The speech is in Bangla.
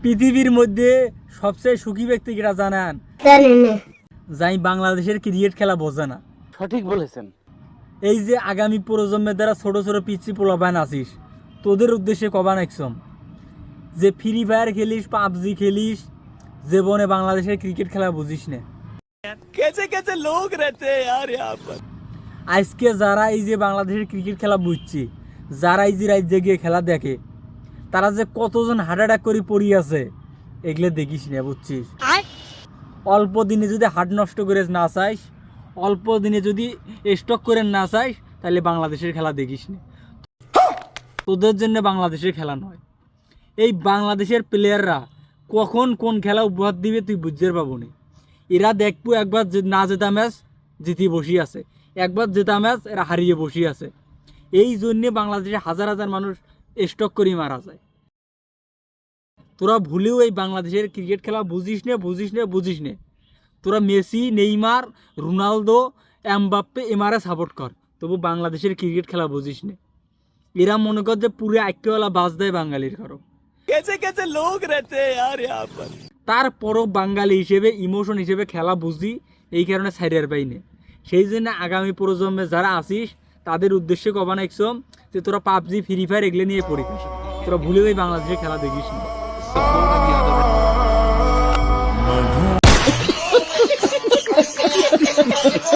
পৃথিবীর মধ্যে সবচেয়ে সুখী ব্যক্তি কিরা জানেন? যাই বাংলাদেশের ক্রিকেট খেলা বোঝে না। সঠিক বলেছেন। এই যে আগামী প্রজন্মের দ্বারা ছোট ছোট পিচ্ছি পোলাপান আছিস, তোদের উদ্দেশ্যে কবা নাকছম যে ফ্রি ফায়ার খেলিস, পাবজি খেলিস, জীবনে বাংলাদেশের ক্রিকেট খেলা বুঝিস না। कैसे कैसे लोग रहते हैं यार यहाँ पर। আজকে যারা এই যে বাংলাদেশের ক্রিকেট খেলা বুঝছে, যারা এই যে রাজ্যে গিয়ে খেলা দেখে, তারা যে কতজন হার্ট অ্যাটাক করে পড়ি আছে এগুলো দেখিস না, বুঝছিস? অল্প দিনে যদি হার্ট নষ্ট করে না চাইস, অল্প দিনে যদি স্টক করে না চাইস, তাহলে বাংলাদেশের খেলা দেখিস না। তোদের জন্য বাংলাদেশের খেলা নয়। এই বাংলাদেশের প্লেয়াররা কখন কোন খেলা উপহার দিবে তুই বুঝতে পাবো না। এরা দেখবো একবার না জেতা ম্যাচ জিতে বসে আছে, একবার জেতা ম্যাচ এরা হারিয়ে বসে আছে। এই জন্যে বাংলাদেশে হাজার হাজার মানুষ স্টক করে মারা যায়। তোরা ভুলেও এই বাংলাদেশের ক্রিকেট খেলা বুঝিস নে। তোরা মেসি, নেইমার, রোনালদো, এমবাপ্পে এমারে সাপোর্ট কর, তবু বাংলাদেশের ক্রিকেট খেলা বুঝিস নে। এরা মনে কর যে পুরো আইকিওয়ালা বাজ দেয় বাঙালির কারো। कैसे कैसे लोग रहते हैं यार यहाँ पर। তারপরও বাঙালি হিসেবে, ইমোশন হিসেবে খেলা বুঝি, এই কারণে সাইডের পাইনে। সেই জন্য আগামী প্রজন্মে যারা আসিস তাদের উদ্দেশ্যে কবা নাইছম যে তোরা পাবজি, ফ্রি ফায়ার এগুলো নিয়ে পড়িস, তোরা ভুলেও এই বাংলাদেশের খেলা দেখিস না।